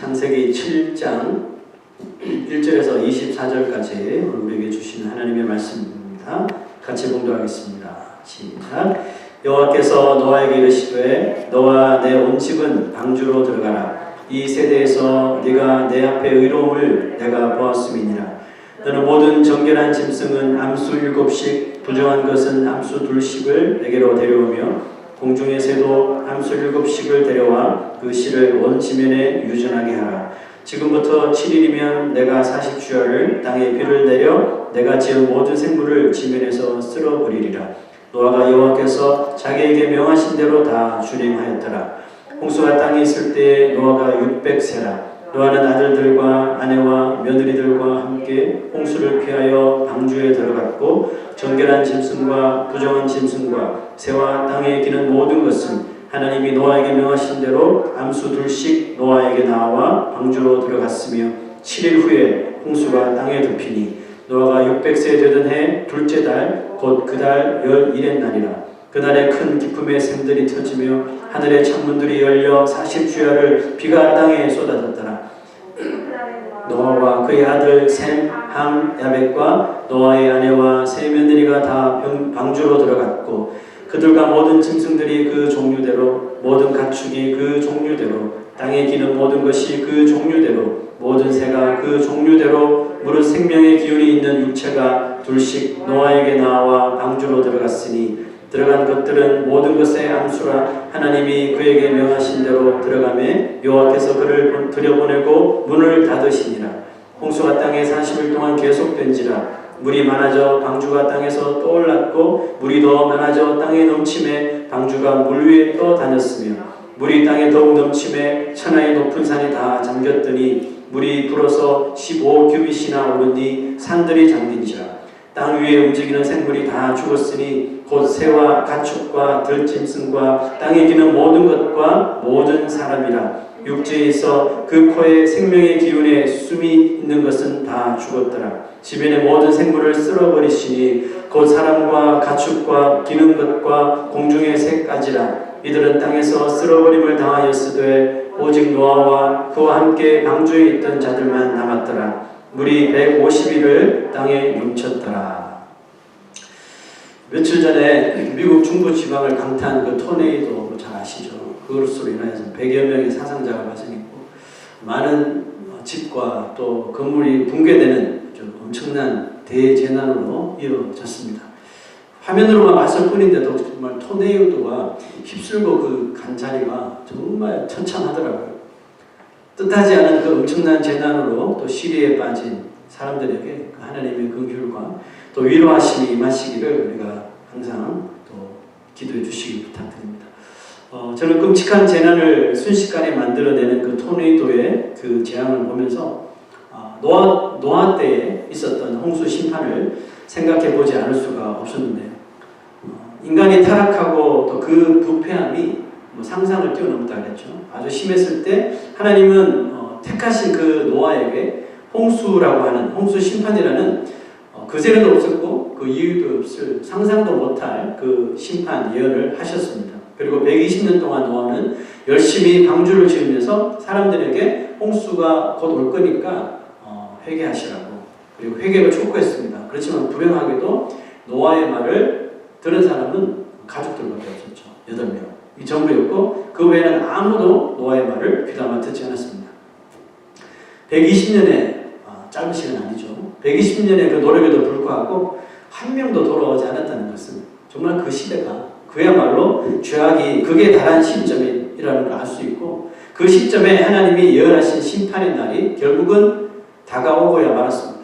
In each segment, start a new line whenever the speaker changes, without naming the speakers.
창세기 7장 1절에서 24절까지 우리에게 주시는 하나님의 말씀입니다. 같이 봉독하겠습니다. 시작. 여호와께서 노아에게 이르시되 너와 내 온 집은 방주로 들어가라. 이 세대에서 네가 내 앞에 의로움을 내가 보았음이니라. 너는 모든 정결한 짐승은 암수 7씩 부정한 것은 암수 2씩을 내게로 데려오며 공중의 새도 암수 7씩을 데려와 그 실을 온 지면에 유전하게 하라. 지금부터 7일이면 내가 40주야를 땅에 비를 내려 내가 지은 모든 생물을 지면에서 쓸어버리리라. 노아가 여호와께서 자기에게 명하신 대로 다 준행하였더라. 홍수가 땅에 있을 때에 노아가 600세라. 노아는 아들들과 아내와 며느리들과 함께 홍수를 피하여 방주에 들어갔고 정결한 짐승과 부정한 짐승과 새와 땅에 기는 모든 것은 하나님이 노아에게 명하신 대로 암수 2씩 노아에게 나와 방주로 들어갔으며 7일 후에 홍수가 땅에 덮이니 노아가 600세 되던 해 둘째 달 곧 그 달 11의 날이라. 그날에 큰 기쁨의 샘들이 터지며 하늘의 창문들이 열려 40주야를 비가 땅에 쏟아졌더라. 노아와 그의 아들 셈, 함, 야벳과 노아의 아내와 세 며느리가 다 방주로 들어갔고 그들과 모든 짐승들이 그 종류대로 모든 가축이 그 종류대로 땅에 기는 모든 것이 그 종류대로 모든 새가 그 종류대로 무릇 생명의 기운이 있는 육체가 2씩 노아에게 나와 방주로 들어갔으니 들어간 것들은 모든 것의 암수라. 하나님이 그에게 명하신 대로 들어가매 여호와께서 그를 들여보내고 문을 닫으시니라. 홍수가 땅에 40일 동안 계속된지라. 물이 많아져 방주가 땅에서 떠올랐고 물이 더 많아져 땅에 넘침에 방주가 물 위에 떠다녔으며 물이 땅에 더욱 넘침에 천하의 높은 산이 다 잠겼더니 물이 불어서 15규빗이나 오르니 산들이 잠긴지라. 땅 위에 움직이는 생물이 다 죽었으니 곧 새와 가축과 들짐승과 땅에 기는 모든 것과 모든 사람이라. 육지에 있어 그 코에 생명의 기운에 숨이 있는 것은 다 죽었더라. 지면의 모든 생물을 쓸어버리시니 곧 사람과 가축과 기는 것과 공중의 새까지라. 이들은 땅에서 쓸어버림을 당하였으되 오직 노아와 그와 함께 방주에 있던 자들만 남았더라. 물이 150일을 땅에 뭉쳤더라. 며칠 전에 미국 중부 지방을 강타한 그 토네이도 잘 아시죠? 그것으로 인해서 100여 명의 사상자가 발생했고 많은 집과 또 건물이 붕괴되는 엄청난 대재난으로 이어졌습니다. 화면으로만 봤을 뿐인데도 정말 토네이도가 휩쓸고 그 간 자리가 정말 처참하더라고요. 뜻하지 않은 그 엄청난 재난으로 또 시리에 빠진 사람들에게 하나님의 긍휼과 또 위로하심이 임하시기를 우리가 항상 또 기도해 주시기 부탁드립니다. 저는 끔찍한 재난을 순식간에 만들어내는 그 토네이도의 그 재앙을 보면서 노아 때에 있었던 홍수 심판을 생각해 보지 않을 수가 없었는데요. 인간이 타락하고 또 그 부패함이 상상을 뛰어넘다 그랬죠. 아주 심했을 때 하나님은 택하신 그 노아에게 홍수라고 하는 홍수 심판이라는 그제는 없었고 그 이유도 없을 상상도 못할 그 심판 예언을 하셨습니다. 그리고 120년 동안 노아는 열심히 방주를 지으면서 사람들에게 홍수가 곧 올 거니까 회개하시라고 그리고 회개를 촉구했습니다. 그렇지만 불행하게도 노아의 말을 들은 사람은 가족들밖에 없었죠. 8명. 이 전부였고 그 외에는 아무도 노아의 말을 귀담아 듣지 않았습니다. 120년의 짧은 시간 아니죠. 120년의 그 노력에도 불구하고 한 명도 돌아오지 않았다는 것은 정말 그 시대가 그야말로 죄악이 극에 달한 시점이라는 걸 알 수 있고 그 시점에 하나님이 예언하신 심판의 날이 결국은 다가오고야 말았습니다.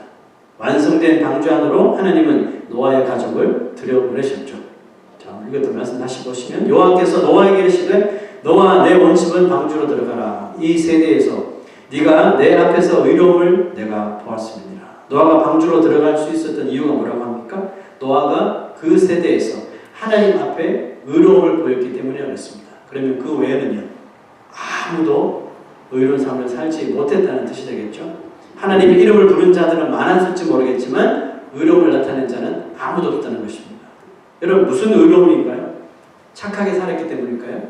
완성된 방주 안으로 하나님은 노아의 가족을 들여보내셨죠. 자, 이것도 말씀 다시 보시면 여호와께서 노아에게 이르시되 너와 내 온 집은 방주로 들어가라. 이 세대에서 네가 내 앞에서 의로움을 내가 보았습니다. 노아가 방주로 들어갈 수 있었던 이유가 뭐라고 합니까? 노아가 그 세대에서 하나님 앞에 의로움을 보였기 때문에 그렇습니다. 그러면 그 외에는요 아무도 의로운 삶을 살지 못했다는 뜻이 되겠죠. 하나님의 이름을 부른 자들은 많았을지 모르겠지만 의로움을 나타낸 자는 아무도 없다는 것입니다. 여러분 무슨 의로움인가요? 착하게 살았기 때문일까요?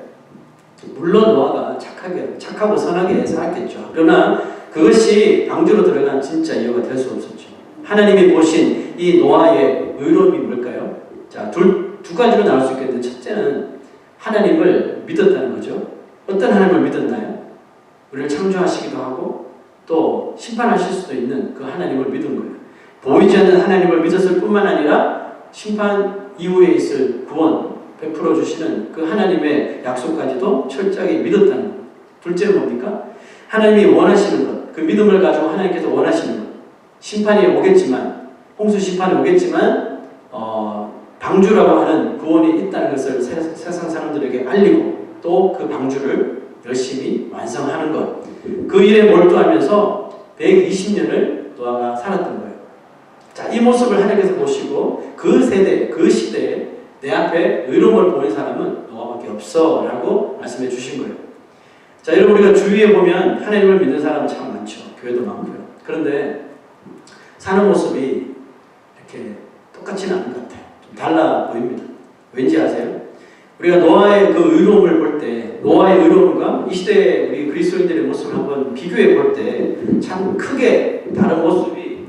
물론 노아가 착하고 선하게 살았겠죠. 그러나 그것이 방주로 들어간 진짜 이유가 될 수 없었죠. 하나님이 보신 이 노아의 의로움이 뭘까요? 자, 두 가지로 나올 수 있겠는데, 첫째는 하나님을 믿었다는 거죠. 어떤 하나님을 믿었나요? 우리를 창조하시기도 하고 또 심판하실 수도 있는 그 하나님을 믿은 거예요. 보이지 않는 하나님을 믿었을 뿐만 아니라 심판 이후에 있을 구원 베풀어 주시는 그 하나님의 약속까지도 철저하게 믿었다는 것. 둘째는 뭡니까? 하나님이 원하시는 것, 그 믿음을 가지고 하나님께서 원하시는 것. 심판이 오겠지만, 홍수 심판이 오겠지만 방주라고 하는 구원이 있다는 것을 세상 사람들에게 알리고 또 그 방주를 열심히 완성하는 것. 그 일에 몰두하면서 120년을 노아가 살았던 거예요. 자, 이 모습을 하나님께서 보시고 그 세대, 그 시대에 내 앞에 의로움을 보인 사람은 노아밖에 없어 라고 말씀해 주신 거예요. 자, 여러분, 우리가 주위에 보면 하나님을 믿는 사람은 참 많죠. 교회도 많고요. 그런데 사는 모습이 이렇게 똑같지는 않은 것 같아요. 좀 달라 보입니다. 왠지 아세요? 우리가 노아의 그 의로움을 볼 때, 노아의 의로움과 이 시대의 우리 그리스도인들의 모습을 한번 비교해 볼 때 참 크게 다른 모습이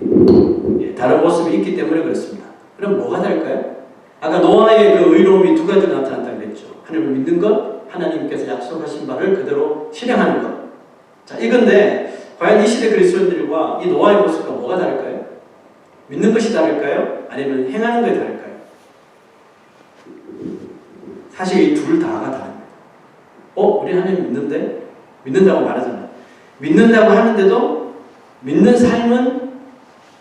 있기 때문에 그렇습니다. 그럼 뭐가 다를까요? 아까 노아의 그 의로움이 두 가지로 나타났다고 그랬죠. 하나님을 믿는 것, 하나님께서 약속하신 바를 그대로 실행하는 것. 자, 이건데 과연 이 시대 그리스도인들과 이 노아의 모습과 뭐가 다를까요? 믿는 것이 다를까요? 아니면 행하는 것이 다를까요? 사실 이 둘 다가 다릅니다. 우리 하나님 믿는데? 믿는다고 말하잖아요. 믿는다고 하는데도 믿는 삶은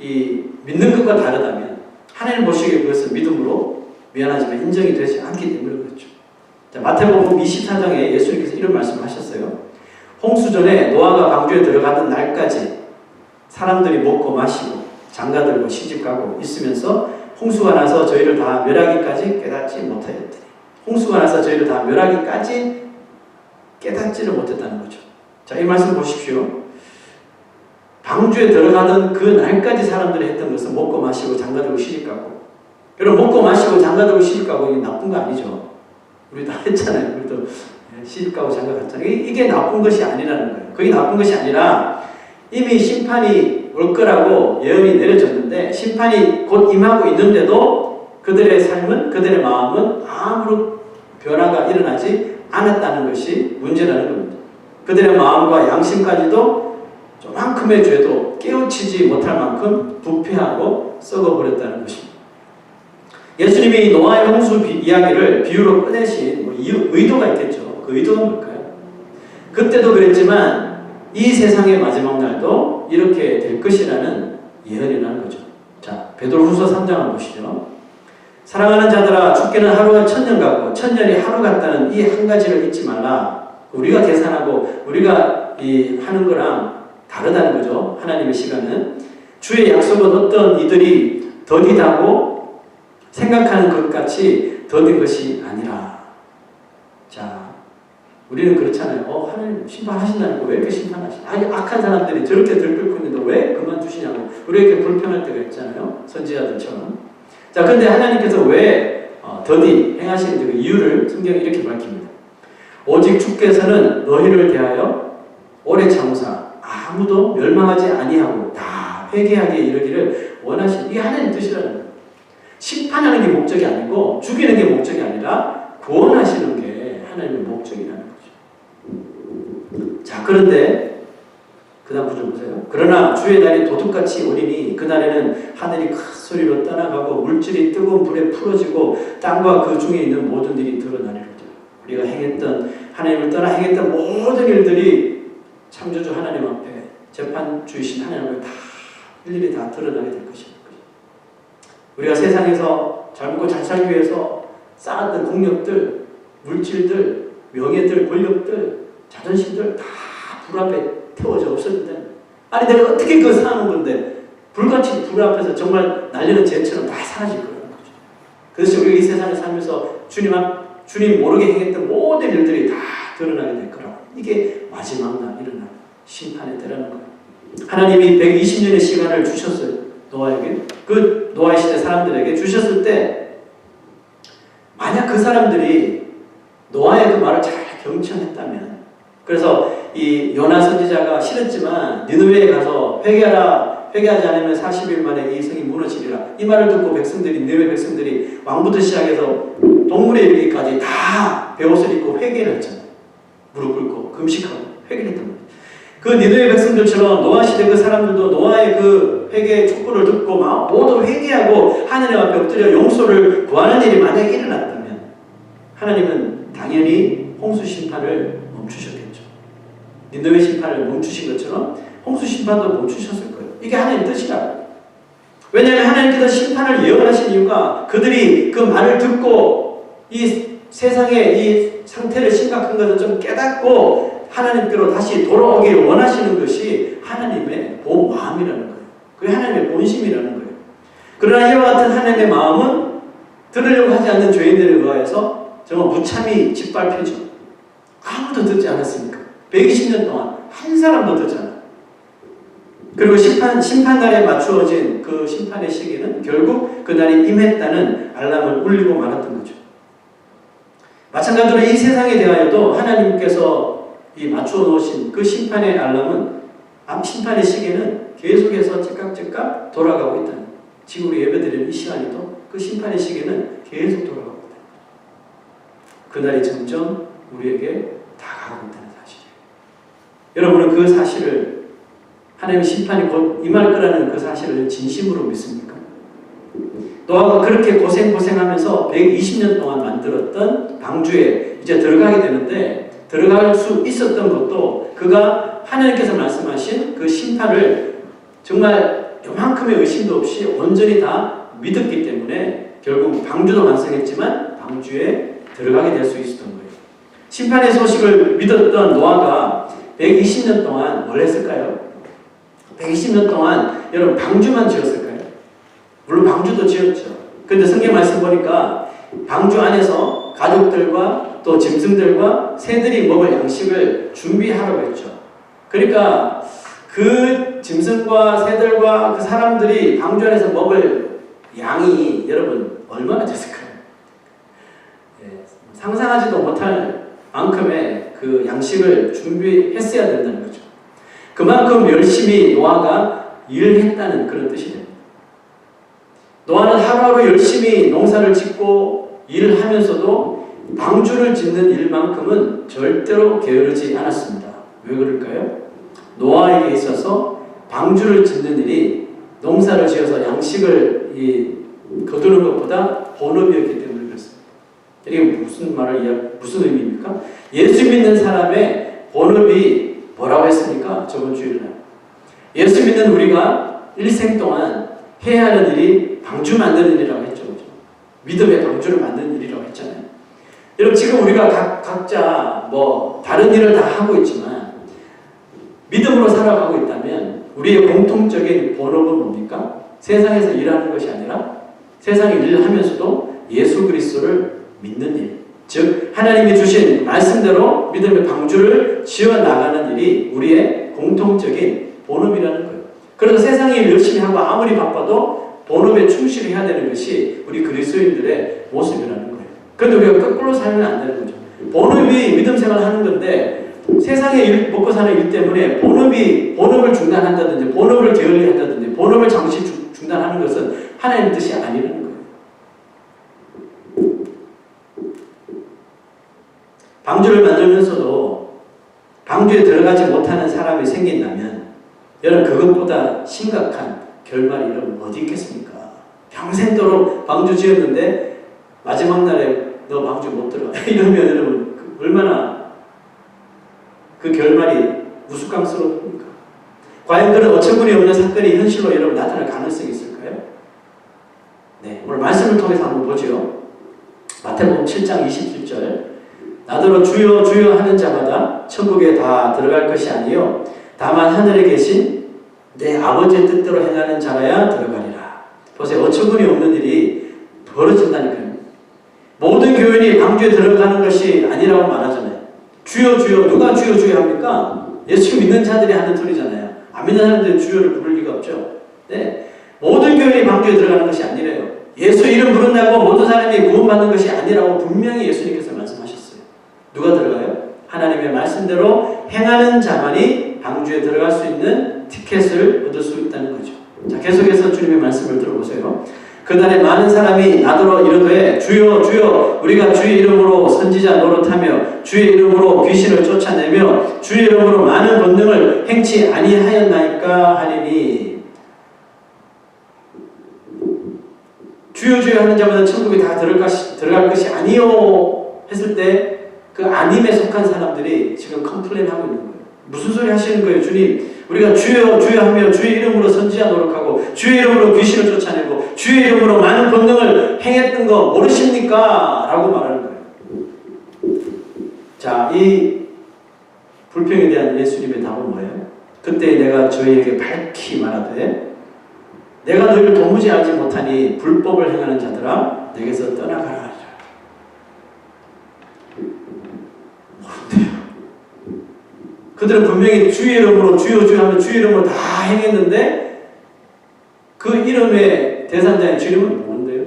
이 믿는 것과 다르다면 하나님 보시기에 그것은 믿음으로 미안하지만 인정이 되지 않기 때문에 그렇죠. 자, 마태복음 24장에 예수님께서 이런 말씀을 하셨어요. 홍수 전에 노아가 방주에 들어가던 날까지 사람들이 먹고 마시고 장가들고 시집가고 있으면서 홍수가 나서 저희를 다 멸하기까지 깨닫지 못하였더니, 홍수가 나서 저희를 다 멸하기까지 깨닫지를 못했다는 거죠. 자, 이 말씀 보십시오. 방주에 들어가던 그 날까지 사람들이 했던 것은 먹고 마시고 장가들고 시집가고. 여러분, 먹고 마시고 장가들고 시집가고 이게 나쁜 거 아니죠. 우리 다 했잖아요. 우리도 시집가고 장가갔잖아요. 이게 나쁜 것이 아니라는 거예요. 그게 나쁜 것이 아니라 이미 심판이 올 거라고 예언이 내려졌는데 심판이 곧 임하고 있는데도 그들의 삶은, 그들의 마음은 아무런 변화가 일어나지 않았다는 것이 문제라는 겁니다. 그들의 마음과 양심까지도 조만큼의 죄도 깨우치지 못할 만큼 부패하고 썩어버렸다는 것입니다. 예수님이 노아의 홍수 이야기를 비유로 꺼내신 의도가 있겠죠. 그 의도가 뭘까요? 그때도 그랬지만 이 세상의 마지막 날도 이렇게 될 것이라는 예언이라는 거죠. 자, 베드로후서 3장을 보시죠. 사랑하는 자들아, 죽게는 하루가 1000년 같고 1000년이 하루 같다는 이 한 가지를 잊지 말라. 우리가 계산하고 우리가 하는 거랑 다르다는 거죠. 하나님의 시간은. 주의 약속은 어떤 이들이 더디다고 생각하는 것 같이 더딘 것이 아니라. 자, 우리는 그렇잖아요. 하나님 심판하신다는 거 왜 이렇게 심판하시나? 악한 사람들이 저렇게 들끓고 있는데 왜 그만두시냐고. 우리 이렇게 불평할 때가 있잖아요. 선지자들처럼. 자, 근데 하나님께서 왜 더디 행하시는지 그 이유를 성경이 이렇게 밝힙니다. 오직 주께서는 너희를 대하여 오래 참으사 아무도 멸망하지 아니하고 다 회개하게 이르기를 원하시는, 이게 하나님 뜻이라는 거예요. 심판하는 게 목적이 아니고 죽이는 게 목적이 아니라 구원하시는 게 하나님의 목적이라는 거죠. 자, 그런데 그 다음 구절 보세요. 그러나 주의 날이 도둑같이 오리니 그날에는 하늘이 큰 소리로 떠나가고 물질이 뜨거운 불에 풀어지고 땅과 그 중에 있는 모든 일이 드러나리로다. 우리가 하나님을 떠나 행했던 모든 일들이 창조주 하나님 앞에 재판주이신 하나님 앞에 다 일일이 다 드러나게 될 것입니다. 우리가 세상에서 잘 먹고 잘 살기 위해서 쌓았던 공력들, 물질들, 명예들, 권력들, 자존심들 다 불 앞에 태워져 없어진다는. 아니, 내가 어떻게 그걸 사는 건데 불같이 불 앞에서 정말 날리는 재처럼 다 사라질 거라는 거죠. 그래서 우리가 이 세상을 살면서 주님 모르게 행했던 모든 일들이 다 드러나게 될 거라고. 이게 마지막 날 일어날 심판의 때라는 거예요. 하나님이 120년의 시간을 주셨어요. 노아에게. 그 노아의 시대 사람들에게 주셨을 때 만약 그 사람들이 노아의 그 말을 잘 경청했다면, 그래서 이 요나 선지자가 싫었지만 니느웨에 가서 회개하라, 회개하지 않으면 40일 만에 이 성이 무너지리라. 이 말을 듣고 백성들이, 니느웨 백성들이 왕부터 시작해서 동물에 이르기까지 다 베옷을 입고 회개를 했잖아요. 무릎 꿇고 금식하고 회개를 했단 말이에요. 그 니느웨 백성들처럼 노아 시대 그 사람들도 노아의 그 회개의 촉구를 듣고 막 모두 회개하고 하느님 앞에 엎드려 용서를 구하는 일이 만약에 일어났다면 하나님은 당연히 홍수 심판을 멈추셨겠죠. 니느웨 심판을 멈추신 것처럼 홍수 심판도 멈추셨을 거예요. 이게 하나님 뜻이라고. 왜냐하면 하나님께서 심판을 예언하신 이유가 그들이 그 말을 듣고 이 세상의 이 상태를 심각한 것을 좀 깨닫고 하나님께로 다시 돌아오기를 원하시는 것이 하나님의 본 마음이라는 거예요. 그게 하나님의 본심이라는 거예요. 그러나 이와 같은 하나님의 마음은 들으려고 하지 않는 죄인들에 의하여서 정말 무참히 짓밟히죠. 아무도 듣지 않았으니까. 120년 동안 한 사람도 듣지 않아요. 그리고 심판날에 맞추어진 그 심판의 시기는 결국 그날이 임했다는 알람을 울리고 말았던 거죠. 마찬가지로 이 세상에 대하여도 하나님께서 이 맞추어 놓으신 그 심판의 알람은, 심판의 시기는 계속해서 즉각 돌아가고 있다는, 지금 우리 예배드리는 이 시간에도 그 심판의 시기는 계속 돌아가고 있다. 그날이 점점 우리에게 다가가고 있다는 사실이에요. 여러분은 그 사실을, 하나님의 심판이 곧 임할 거라는 그 사실을 진심으로 믿습니까? 노아가 그렇게 고생하면서 120년 동안 만들었던 방주에 이제 들어가게 되는데, 들어갈 수 있었던 것도 그가 하나님께서 말씀하신 그 심판을 정말 요만큼의 의심도 없이 온전히 다 믿었기 때문에 결국 방주도 완성했지만 방주에 들어가게 될 수 있었던 거예요. 심판의 소식을 믿었던 노아가 120년 동안 뭘 했을까요? 120년 동안 여러분 방주만 지었을까요? 물론 방주도 지었죠. 그런데 성경 말씀 보니까 방주 안에서 가족들과 또 짐승들과 새들이 먹을 양식을 준비하라고 했죠. 그러니까 그 짐승과 새들과 그 사람들이 방주 안에서 먹을 양이 여러분 얼마나 됐을까요? 예, 상상하지도 못할 만큼의 그 양식을 준비했어야 된다는 거죠. 그만큼 열심히 노아가 일했다는 그런 뜻이 됩니다. 노아는 하루하루 열심히 농사를 짓고 일을 하면서도 방주를 짓는 일만큼은 절대로 게으르지 않았습니다. 왜 그럴까요? 노아에게 있어서 방주를 짓는 일이 농사를 지어서 양식을 거두는 것보다 본업이었기 때문에 그렇습니다. 이게 무슨 의미입니까? 예수 믿는 사람의 본업이 뭐라고 했습니까? 저번 주일날 예수 믿는 우리가 일생 동안 해야 하는 일이 방주 만드는 일이라고 했죠. 그렇죠? 믿음의 방주를 만드는 일이라고 했잖아요. 여러분 지금 우리가 각자 뭐 다른 일을 다 하고 있지만 믿음으로 살아가고 있다면 우리의 공통적인 본업은 뭡니까? 세상에서 일하는 것이 아니라 세상에 일을 하면서도 예수 그리스도를 믿는 일, 즉 하나님이 주신 말씀대로 믿음의 방주를 지어나가는 일이 우리의 공통적인 본업이라는 거예요. 그래서 세상에 일 열심히 하고 아무리 바빠도 본업에 충실해야 되는 것이 우리 그리스도인들의 모습이라는 거예요. 그런데 우리가 거꾸로 살면 안 되는 거죠. 본업이 믿음 생활을 하는 건데 세상에 일, 먹고 사는 일 때문에 본업을 중단한다든지 본업을 게을리한다든지 본업을 잠시 중단하는 것은 하나님의 뜻이 아니라는 거예요. 방주를 만들면서도 방주에 들어가지 못하는 사람이 생긴다면 여러분 그것보다 심각한 결말이 여러분 어디 있겠습니까? 평생도록 방주 지었는데 마지막 날에 너 방주 못 들어 이러면 여러분 얼마나 그 결말이 우스꽝스럽습니까? 과연 그런 어처구니 없는 사건이 현실로 여러분 나타날 가능성이 있을까요? 네, 오늘 말씀을 통해서 한번 보죠. 마태복음 7장 27절 나더러 주여 주여 하는 자마다 천국에 다 들어갈 것이 아니요 다만 하늘에 계신 내 아버지의 뜻대로 행하는 자라야 들어가리라. 보세요. 어처구니 없는 일이 벌어진다니까요. 모든 교인이 방주에 들어가는 것이 아니라고 말하잖아요. 주여 주여 누가 주여 주여 합니까? 예수 믿는 자들이 하는 소리잖아요. 안 믿는 사람들은 주여를 부를 리가 없죠. 네, 모든 교인이 방주에 들어가는 것이 아니래요. 예수 이름 부른다고 모든 사람이 구원받는 것이 아니라고 분명히 예수님께서 말씀하셨어요. 누가 들어가요? 하나님의 말씀대로 행하는 자만이 방주에 들어갈 수 있는 티켓을 얻을 수 있다는 거죠. 자, 계속해서 주님의 말씀을 들어보세요. 그날에 많은 사람이 나더러 이르되 주여 주여 우리가 주의 이름으로 선지자 노릇하며 주의 이름으로 귀신을 쫓아내며 주의 이름으로 많은 권능을 행치 아니하였나이까 하리니. 주여 주여 하는 자마다 천국에 다 들어갈 것이 아니요 했을 때 그 아님에 속한 사람들이 지금 컴플레인하고 있는 거예요. 무슨 소리 하시는 거예요? 주님, 우리가 주여 주여 하며 주의 이름으로 선지자 노력하고 주의 이름으로 귀신을 쫓아내고 주의 이름으로 많은 권능을 행했던 거 모르십니까? 라고 말하는 거예요. 자, 이 불평에 대한 예수님의 답은 뭐예요? 그때 내가 저희에게 밝히 말하되 내가 너희를 도무지 알지 못하니 불법을 행하는 자들아 내게서 떠나가라. 그들은 분명히 주의 이름으로 주여 주여 하며 주의 이름으로 다 행했는데 그 이름의 대상자의 주님은 뭔데요?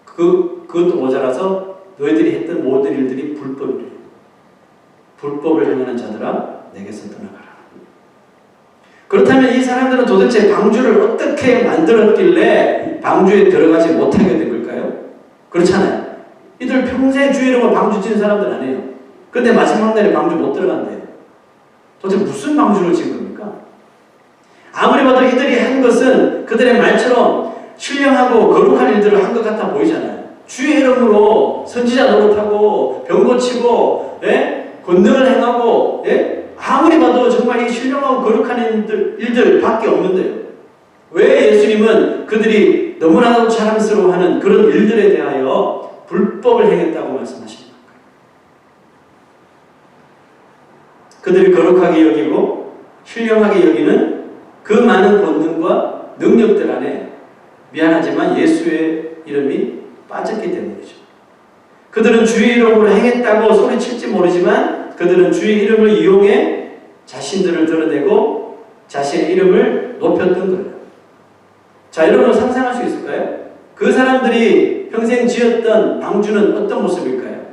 그것도 모자라서 너희들이 했던 모든 일들이 불법이래요. 불법을 행하는 자들아 내게서 떠나가라. 그렇다면 이 사람들은 도대체 방주를 어떻게 만들었길래 방주에 들어가지 못하게 된 걸까요? 그렇잖아요. 이들 평생 주의 이름으로 방주 지은 사람들 아니에요. 근데 마지막 날에 방주 못 들어간대요. 도대체 무슨 방주를 지은 겁니까? 아무리 봐도 이들이 한 것은 그들의 말처럼 신령하고 거룩한 일들을 한 것 같아 보이잖아요. 주의 이름으로 선지자 노릇하고 병 고치고 권능을 행하고 아무리 봐도 정말 이 신령하고 거룩한 일들밖에 없는데요. 왜 예수님은 그들이 너무나도 자랑스러워하는 그런 일들에 대하여 불법을 행했다고 말씀하십니까? 그들이 거룩하게 여기고 신령하게 여기는 그 많은 권능과 능력들 안에 미안하지만 예수의 이름이 빠졌기 때문이죠. 그들은 주의 이름으로 행했다고 소리칠지 모르지만 그들은 주의 이름을 이용해 자신들을 드러내고 자신의 이름을 높였던 거예요. 자, 여러분 상상할 수 있을까요? 그 사람들이 평생 지었던 방주는 어떤 모습일까요?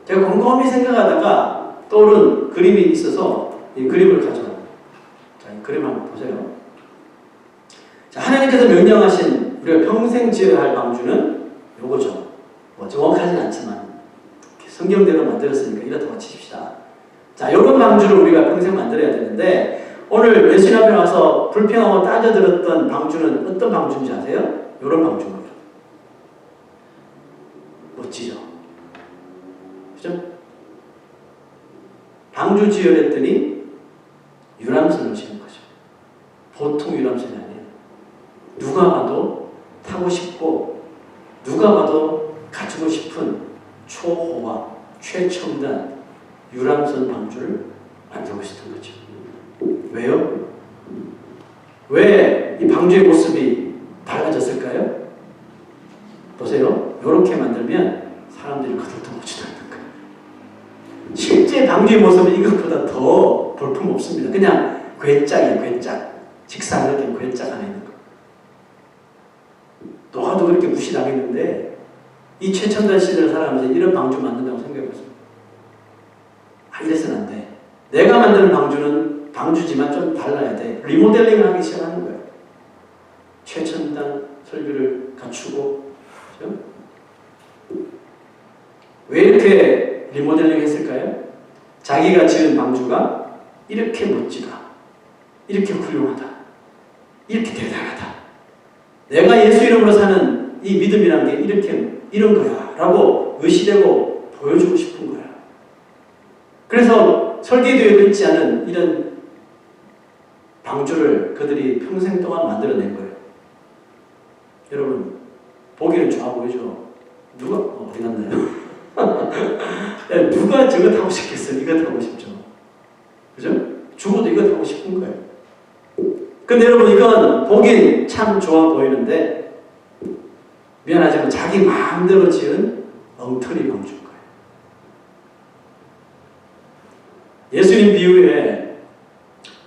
제가 곰곰이 생각하다가 떠오른 그림이 있어서 이 그림을 가져왔습니다. 자, 이 그림 한번 보세요. 자, 하나님께서 명령하신 우리가 평생 지어야 할 방주는 요거죠. 뭐 정확하진 않지만 성경대로 만들었으니까 이렇다고 치십시다. 자, 요런 방주를 우리가 평생 만들어야 되는데 오늘 예수님 앞에 와서 불평하고 따져들었던 방주는 어떤 방주인지 아세요? 요런 방주입니다. 멋지죠? 그죠? 방주 지으랬더니 유람선을 지은 거죠. 보통 유람선이 아니에요. 누가 봐도 타고 싶고 누가 봐도 가지고 싶은 초호화, 최첨단 유람선 방주를 만들고 싶은 거죠. 왜요? 왜 이 방주의 모습이 달라졌을까요? 보세요. 이렇게 만들면 사람들이 그들도 보지도 않는 거예요. 실제 방주의 모습은 이것보다 더 볼품 없습니다. 그냥 괴짝이에요. 괴짝. 직사하게 된 괴짝 안에 있는 거. 노아도 그렇게 무시당했는데 이 최첨단 시대를 살아가면서 이런 방주 만든다고 생각해보세요. 아, 이래서는 안 돼. 내가 만드는 방주는 방주지만 좀 달라야 돼. 리모델링을 하기 시작하는 거예요. 최첨단 설비를 갖추고, 그렇죠? 왜 이렇게 리모델링 했을까요? 자기가 지은 방주가 이렇게 멋지다, 이렇게 훌륭하다, 이렇게 대단하다, 내가 예수 이름으로 사는 이 믿음이란 게 이렇게 이런 거야 라고 의시되고 보여주고 싶은 거야. 그래서 설계되어 있지 않은 이런 방주를 그들이 평생 동안 만들어낸 거예요. 여러분 보기는 좋아 보이죠? 누가 어디 갔나요? 누가 저거 타고 싶겠어요? 이거 타고 싶죠. 그죠? 죽어도 이거 타고 싶은 거예요. 근데 여러분 이건 보긴 참 좋아 보이는데 미안하지만 자기 마음대로 지은 엉터리 방주인 거예요. 예수님 비유에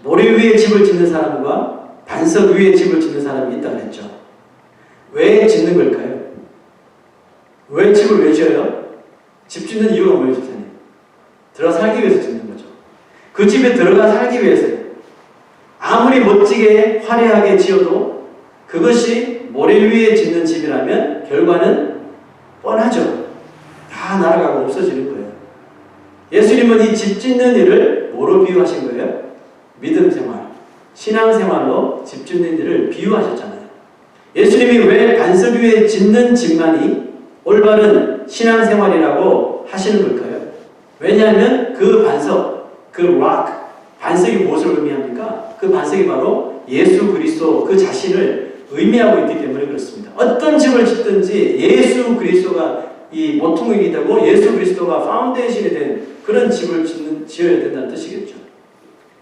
모래 위에 집을 짓는 사람과 반석 위에 집을 짓는 사람이 있다고 했죠. 왜 짓는 걸까요? 왜 집을 왜 지어요? 집 짓는 이유가 뭐예요, 집사님? 들어가 살기 위해서 짓는 거죠. 그 집에 들어가 살기 위해서요. 아무리 멋지게 화려하게 지어도 그것이 모래 위에 짓는 집이라면 결과는 뻔하죠. 다 날아가고 없어지는 거예요. 예수님은 이 집 짓는 일을 뭐로 비유하신 거예요? 믿음 생활, 신앙 생활로 집 짓는 일을 비유하셨잖아요. 예수님이 왜 반석 위에 짓는 집만이 올바른 신앙 생활이라고 하시는 걸까요? 왜냐하면 그 반석, 그 락, 반석이 무엇을 의미합니까? 그 반석이 바로 예수 그리스도 그 자신을 의미하고 있기 때문에 그렇습니다. 어떤 집을 짓든지 예수 그리스도가 이 모퉁이 되고 예수 그리스도가 파운데이션이 된 그런 집을 지어야 된다는 뜻이겠죠.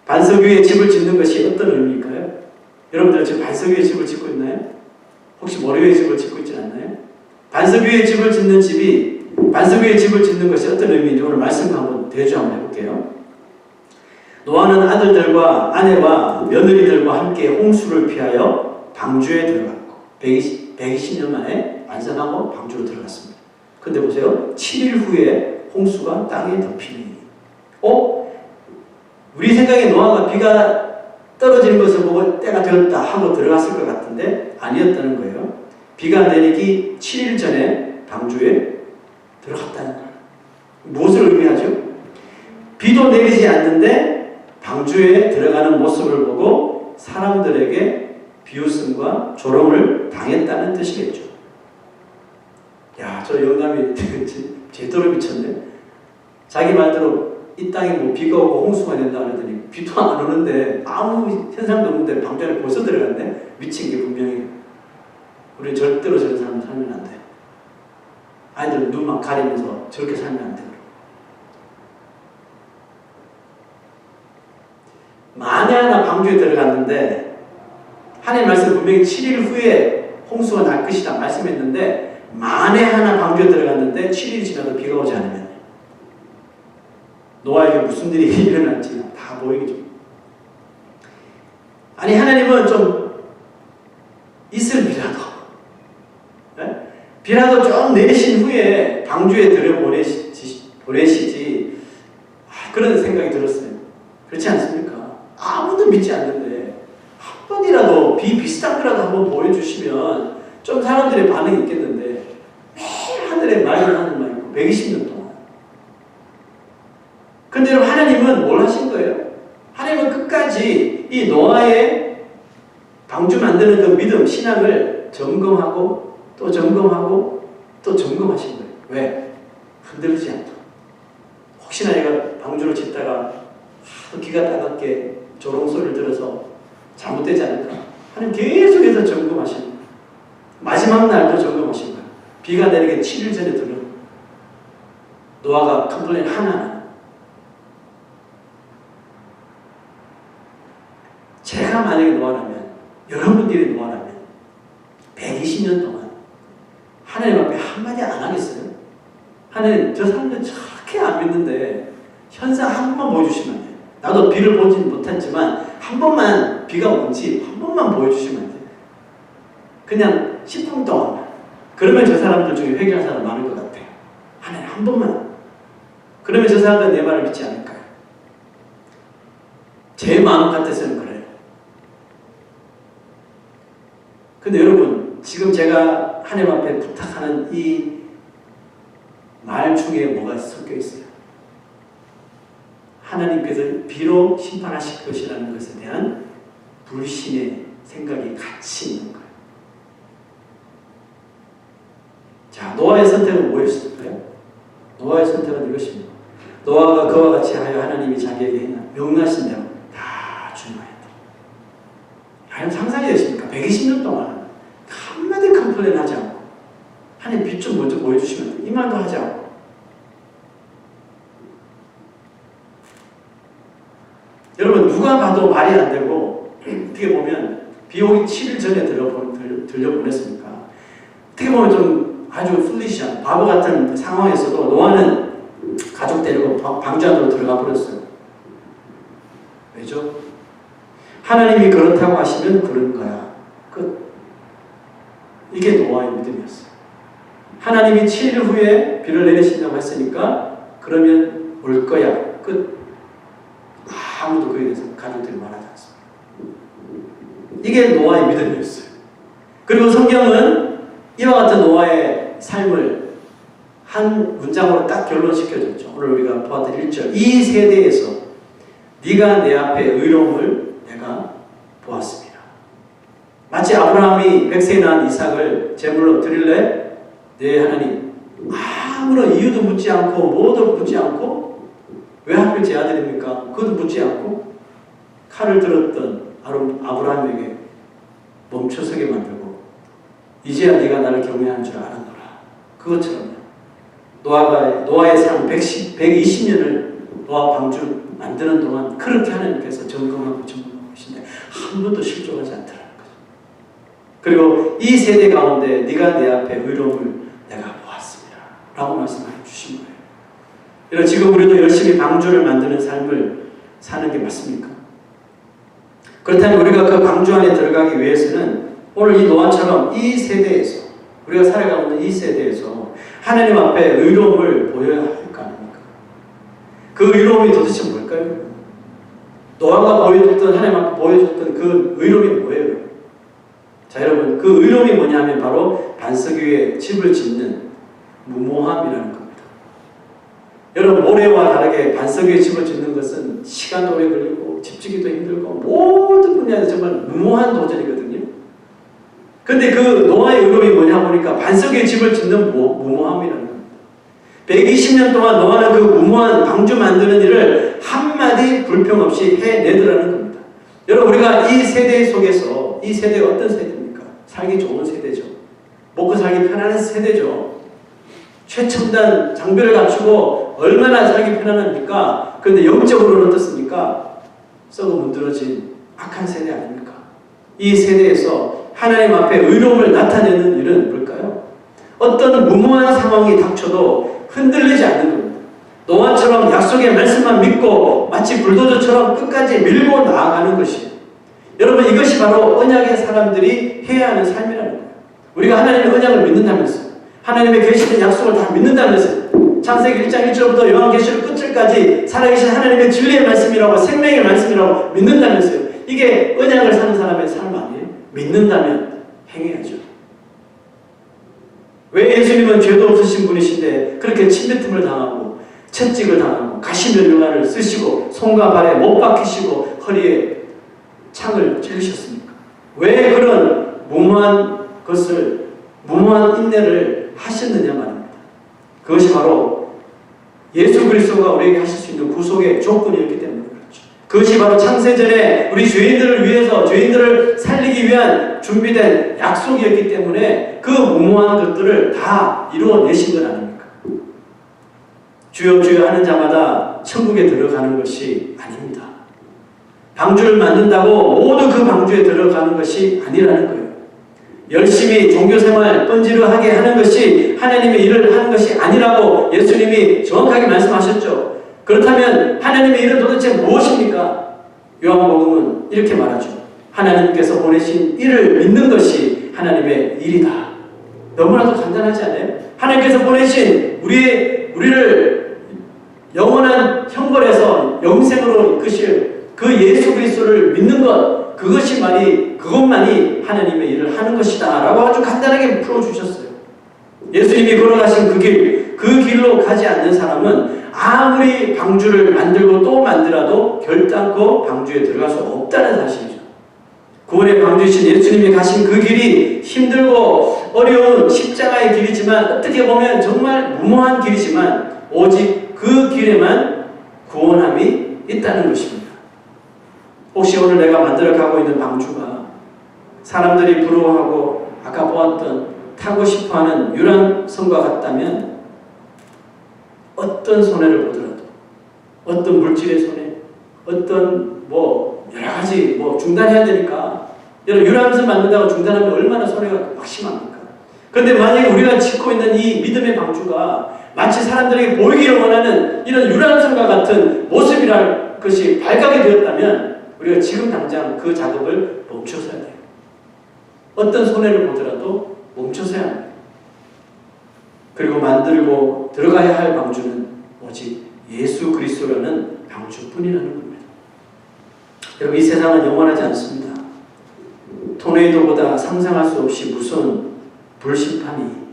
반석 위에 집을 짓는 것이 어떤 의미일까요? 여러분들 지금 반석 위에 집을 짓고 있나요? 혹시 모래 위에 집을 짓고 있지 않나요? 반석 위에 집을 짓는 것이 어떤 의미인지 오늘 말씀과 한번 대조 한번 해볼게요. 노아는 아들들과 아내와 며느리들과 함께 홍수를 피하여 방주에 들어갔고 120년 만에 완성하고 방주로 들어갔습니다. 근데 보세요. 7일 후에 홍수가 땅에 덮이니 우리 생각에 노아가 비가 떨어지는 것을 보고 때가 되었다 하고 들어갔을 것 같은데 아니었다는 거예요. 비가 내리기 7일 전에 방주에 들어갔다는 거예요. 무엇을 의미하죠? 비도 내리지 않는데 방주에 들어가는 모습을 보고 사람들에게 비웃음과 조롱을 당했다는 뜻이겠죠. 야, 저 영감이 제대로 미쳤네. 자기 말대로 이 땅에 뭐 비가 오고 홍수가 된다 그러더니 비도 안 오는데 아무 현상도 없는데 방주 안에 벌써 들어갔네. 미친 게 분명히. 우리 절대로 저런 사람 살면 안 돼. 아이들 눈만 가리면서 저렇게 살면 안 돼. 만에 하나 방주에 들어갔는데 하나님 말씀 분명히 7일 후에 홍수가 날 것이다 말씀했는데 만에 하나 방주에 들어갔는데 7일이 지나도 비가 오지 않으면 노아에게 무슨 일이 일어날지 다 보이겠죠. 아니 하나님은 좀 있을 비라도 비라도 좀 내리신 후에 방주에 보내시지 그런 생각이 들었어요. 그렇지 않습니까? 아무도 믿지 않는데 한 번이라도 비 비슷한 거라도 한번 보여주시면 좀 사람들의 반응이 있겠는데 매일 하늘에 말을 하는 말이고 120년 동안. 근데 여러분 하나님은 뭘 하신 거예요? 하나님은 끝까지 이 노아의 방주 만드는 그 믿음, 신앙을 점검하고 또 점검하고 또 점검하신 거예요. 왜? 흔들리지 않도록. 혹시나 얘가 방주를 짓다가 기가 따갑게 조롱 소리를 들어서 잘못되지 않을까? 하나님 계속해서 점검하시는 거예요. 마지막 날도 점검하신 거예요. 비가 내리기 7일 전에 들어. 노아가 컴플레인 하나. 제가 만약에 노아라면, 여러분들이 노아라면 120년 동안 하나님 앞에 한마디 안 하겠어요? 하나님, 저 사람들 저렇게 안 믿는데 현상 한 번만 보여주시면 안 돼요. 나도 비를 보진 못했지만 한 번만 비가 온지 한 번만 보여주시면 안 돼요. 그냥 10분 동안. 그러면 저 사람들 중에 회개한 사람 많을 것 같아요. 하나님 한 번만. 그러면 저 사람들 내 말을 믿지 않을까요? 제 마음 같아서는 그래요. 근데 여러분, 지금 제가 하나님 앞에 부탁하는 이 말 중에 뭐가 섞여 있어요? 하나님께서 비로 심판하실 것이라는 것에 대한 불신의 생각이 같이 있는 거예요. 자, 노아의 선택은 뭐였을까요? 노아의 선택은 이것입니다. 노아가 그와 같이 하여 하나님이 자기에게 행한 명하신 대로 다 준하였다. 하나님 상상이 되십니까? 120년 동안 한마디 컴플레인 하지 않고 하나님 빛 좀 먼저 보여주시면 이 말도 하지 않고 여러분 누가 봐도 말이 안 되고 어떻게 보면 비 오기 7일 전에 들려보냈습니까? 어떻게 보면 좀 아주 풀리시한 바보 같은 상황에서도 노아는 가족 데리고 방주 안으로 들어가 버렸어요. 왜죠? 하나님이 그렇다고 하시면 그런 거야. 끝. 이게 노아의 믿음이었어요. 하나님이 7일 후에 비를 내리신다고 했으니까 그러면 올 거야. 끝. 아무도 그에 대해서 가족들이 말하지 않습니다. 이게 노아의 믿음이었어요. 그리고 성경은 이와 같은 노아의 삶을 한 문장으로 딱 결론시켜줬죠. 오늘 우리가 보았던 1절. 이 세대에서 네가 내 앞에 의로움을 내가 보았습니다. 마치 아브라함이 100세에 낳은 이삭을 제물로 드릴래? 네 하나님. 아무런 이유도 묻지 않고 뭐도 묻지 않고 왜 하필 제 아들입니까? 그것도 묻지 않고 칼을 들었던 아브라함에게 멈춰서게 만들고 이제야 네가 나를 경외하는 줄 알았노라. 그것처럼요. 노아의 삶 120년을 노아 방주를 만드는 동안 그렇게 하나님께서 점검하고 계신데 한 번도 실족하지 않더라는 거죠. 그리고 이 세대 가운데 네가 내 앞에 의로움을 내가 보았습니다. 라고 말씀해 주신 거예요. 여러분 지금 우리도 열심히 방주를 만드는 삶을 사는 게 맞습니까? 그렇다면 우리가 그 방주 안에 들어가기 위해서는 오늘 이 노아처럼 이 세대에서 우리가 살아가고 있는 이 세대에서 하나님 앞에 의로움을 보여야 할 거 아닙니까? 그 의로움이 도대체 뭘까요? 노아가 보여줬던 하나님 앞에 보여줬던 그 의로움이 뭐예요? 자 여러분 그 의로움이 뭐냐 하면 바로 반석 위에 집을 짓는 무모함이라는 겁니다. 여러분 모래와 다르게 반석 위에 집을 짓는 것은 시간도 오래 걸리고 집지기도 힘들고 모든 분야에서 정말 무모한 도전이거든요. 근데 그 노아의 의로움이 뭐냐 보니까 반석 위에 집을 짓는 무모함이라는 겁니다. 120년 동안 노아는 그 무모한 방주 만드는 일을 한마디 불평 없이 해내더라는 겁니다. 여러분 우리가 이 세대 속에서 이 세대가 어떤 세대입니까? 살기 좋은 세대죠. 먹고 살기 편안한 세대죠. 최첨단 장비를 갖추고 얼마나 살기 편안합니까? 그런데 영적으로는 어떻습니까? 썩어 문드러진 악한 세대 아닙니까? 이 세대에서 하나님 앞에 의로움을 나타내는 일은 뭘까요? 어떤 무모한 상황이 닥쳐도 흔들리지 않는 겁니다. 노아처럼 약속의 말씀만 믿고 마치 불도저처럼 끝까지 밀고 나아가는 것이에요. 여러분 이것이 바로 언약의 사람들이 해야 하는 삶이라는 거예요. 우리가 하나님의 언약을 믿는다면서요. 하나님의 계시된 약속을 다 믿는다면서요. 창세기 1장 1절부터 요한계시록 끝절까지 살아계신 하나님의 진리의 말씀이라고 생명의 말씀이라고 믿는다면서요. 이게 언약을 사는 사람의 삶 아니에요? 믿는다면 행해야죠. 왜 예수님은 죄도 없으신 분이신데 그렇게 침뱉음을 당하고 채찍을 당하고 가시면류관을 쓰시고 손과 발에 못 박히시고 허리에 창을 찔리셨습니까? 왜 그런 무모한 인내를 하셨느냐 말입니다. 그것이 바로 예수 그리스도가 우리에게 하실 수 있는 구속의 조건이었기 때문에 그렇죠. 그것이 바로 창세전에 우리 죄인들을 위해서 죄인들을 살리기 위한 준비된 약속이었기 때문에 그 무모한 것들을 다 이루어내신 것 아닙니까? 주여 주여 하는 자마다 천국에 들어가는 것이 아닙니다. 방주를 만든다고 모두 그 방주에 들어가는 것이 아니라는 거예요. 열심히 종교생활 번지르하게 하는 것이 하나님의 일을 하는 것이 아니라고 예수님이 정확하게 말씀하셨죠. 그렇다면 하나님의 일은 도대체 무엇입니까? 요한복음은 이렇게 말하죠. 하나님께서 보내신 일을 믿는 것이 하나님의 일이다. 너무나도 간단하지 않아요? 하나님께서 보내신 우리를 영원한 형벌에서 영생으로 이끄실 그 예수 그리스도를 믿는 것, 그것만이 하나님의 일을 하는 것이다 라고 아주 간단하게 풀어주셨어요. 예수님이 걸어가신 그 길로 가지 않는 사람은 아무리 방주를 만들고 또 만들어도 결단코 방주에 들어갈 수 없다는 사실이죠. 구원의 방주이신 예수님이 가신 그 길이 힘들고 어려운 십자가의 길이지만 어떻게 보면 정말 무모한 길이지만 오직 그 길에만 구원함이 있다는 것입니다. 혹시 오늘 내가 만들어가고 있는 방주가 사람들이 부러워하고 아까 보았던 타고 싶어하는 유람선과 같다면 어떤 손해를 보더라도 어떤 물질의 손해, 어떤 여러 가지 중단해야 되니까 여러분 유람선 만든다고 중단하면 얼마나 손해가 막심합니까? 그런데 만약에 우리가 짓고 있는 이 믿음의 방주가 마치 사람들에게 보이기를 원하는 이런 유람선과 같은 모습이라는 것이 발각이 되었다면 우리가 지금 당장 그 작업을 멈춰서야 돼요. 어떤 손해를 보더라도 멈춰서야 합니다. 그리고 만들고 들어가야 할 방주는 오직 예수 그리스도라는 방주뿐이라는 겁니다. 여러분, 이 세상은 영원하지 않습니다. 토네이도보다 상상할 수 없이 무서운 불심판이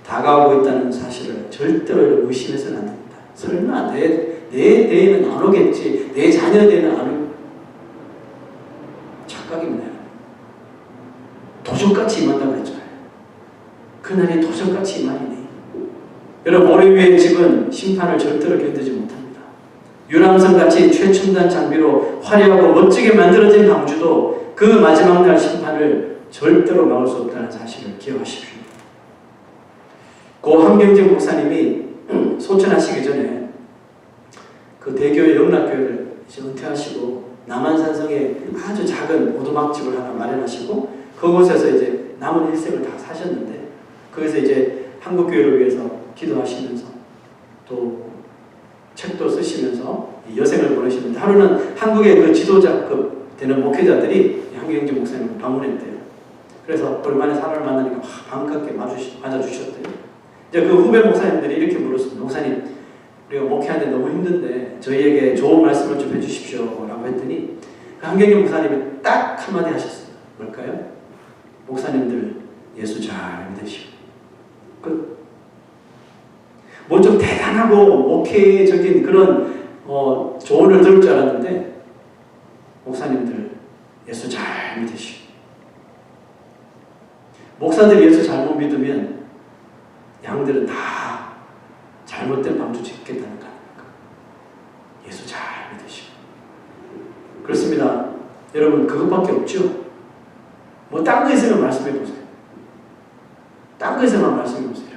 다가오고 있다는 사실을 절대로 의심해서는 안 됩니다. 설마 내 대에는 안 오겠지, 내 자녀 대에는 안 오겠지. 착각입니다. 도적같이 임한다고 했잖아요. 그날이 도적같이 임하리니. 여러분, 모래 위의 집은 심판을 절대로 견디지 못합니다. 유람선같이 최첨단 장비로 화려하고 멋지게 만들어진 방주도 그 마지막 날 심판을 절대로 막을 수 없다는 사실을 기억하십시오. 고 한경재 목사님이 소천하시기 전에 그 대교회 영락교회를 이제 은퇴하시고 남한산성에 아주 작은 오두막집을 하나 마련하시고 그곳에서 이제 남은 일생을 다 사셨는데, 거기서 이제 한국교회를 위해서 기도하시면서 또 책도 쓰시면서 여생을 보내시는데, 하루는 한국의 그 지도자급 되는 목회자들이 한경재 목사님을 방문했대요. 그래서 오랜만에 사람을 만나니까 반갑게 맞아주셨대요. 이제 그 후배 목사님들이 이렇게 물었습니다. 목사님, 우리가 목회하는데 너무 힘든데 저희에게 좋은 말씀을 좀 해주십시오 라고 했더니 그 한경재 목사님이 딱 한마디 하셨어요. 뭘까요? 목사님들 예수 잘 믿으시오. 뭐 좀 대단하고 목회적인 그런 조언을 들을 줄 알았는데, 목사님들 예수 잘 믿으시오. 목사들이 예수 잘못 믿으면 양들은 다 잘못된 방주 짓겠다는 거 아닙니까? 예수 잘 믿으시오. 그렇습니다. 여러분, 그것밖에 없죠. 뭐 딴 거 있으면 말씀해 보세요. 딴 거 있으면 말씀해 보세요.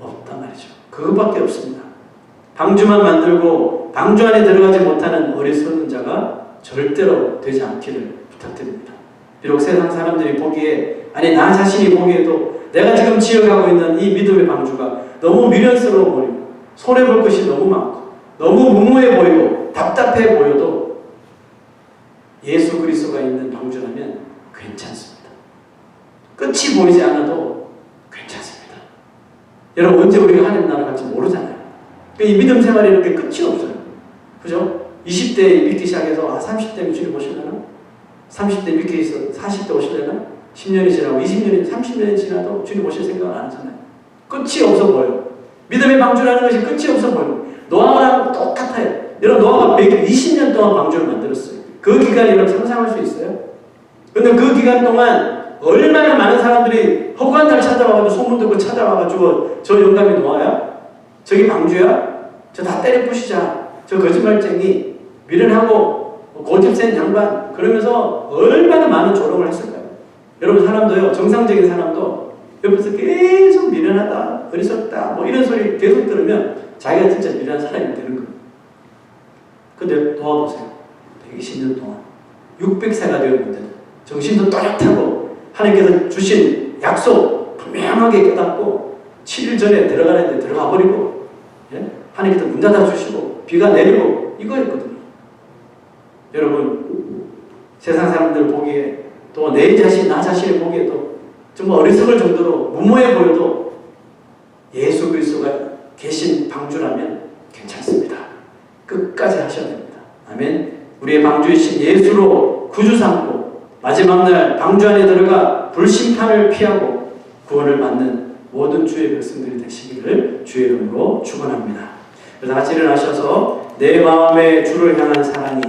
없단 말이죠. 그것밖에 없습니다. 방주만 만들고 방주 안에 들어가지 못하는 어리석은 자가 절대로 되지 않기를 부탁드립니다. 비록 세상 사람들이 보기에, 아니 나 자신이 보기에도 내가 지금 지어가고 있는 이 믿음의 방주가 너무 미련스러워 보이고 손해볼 것이 너무 많고 너무 무모해 보이고 답답해 보여도 예수 그리스도가 있는 방주라면 괜찮습니다. 끝이 보이지 않아도 괜찮습니다. 여러분, 언제 우리가 하나님 나라 갈지 모르잖아요. 이 믿음 생활이 이렇게 끝이 없어요. 그죠? 20대 믿기 시작해서 30대면 주님 오실려나? 30대 믿기 있어 40대 오실려나? 10년이 지나고 20년이 30년이 지나도 주님 오실 생각을 안 하잖아요. 끝이 없어 보여요. 믿음의 방주라는 것이 끝이 없어 보여요. 노아랑 똑같아요. 여러분, 노아가 120년 동안 방주를 만들었어요. 그 기간 여러분 상상할 수 있어요? 근데 그 기간 동안 얼마나 많은 사람들이 허구한 날 찾아와가지고 소문 듣고 찾아와가지고 저 영감이 노아야? 저기 방주야? 저 다 때려 부시자. 저 거짓말쟁이, 미련하고 고집센 양반, 그러면서 얼마나 많은 조롱을 했을까요? 여러분, 사람도요, 정상적인 사람도 옆에서 계속 미련하다, 어리석다, 뭐 이런 소리 계속 들으면 자기가 진짜 미련한 사람이 되는 거예요. 근데 도와보세요. 120년 동안 600세가 되었는데 정신도 또렷하고 하나님께서 주신 약속 분명하게 깨닫고 7일 전에 들어가는데 들어가 버리고, 예? 하나님께서 문 닫아주시고 비가 내리고 이거였거든요. 여러분, 세상 사람들 보기에 또 내 자신, 나 자신을 보기에도 정말 어리석을 정도로 무모해 보여도 예수 그리스도가 계신 방주라면 괜찮습니다. 끝까지 하셔야 됩니다. 아멘. 우리의 방주이신 예수로 구주 삼고 마지막 날 방주 안에 들어가 불심판을 피하고 구원을 받는 모든 주의 백성들이 되시기를 주의 이름으로 축원합니다. 그래서 같이 일어나셔서 내 마음의 주를 향한 사랑이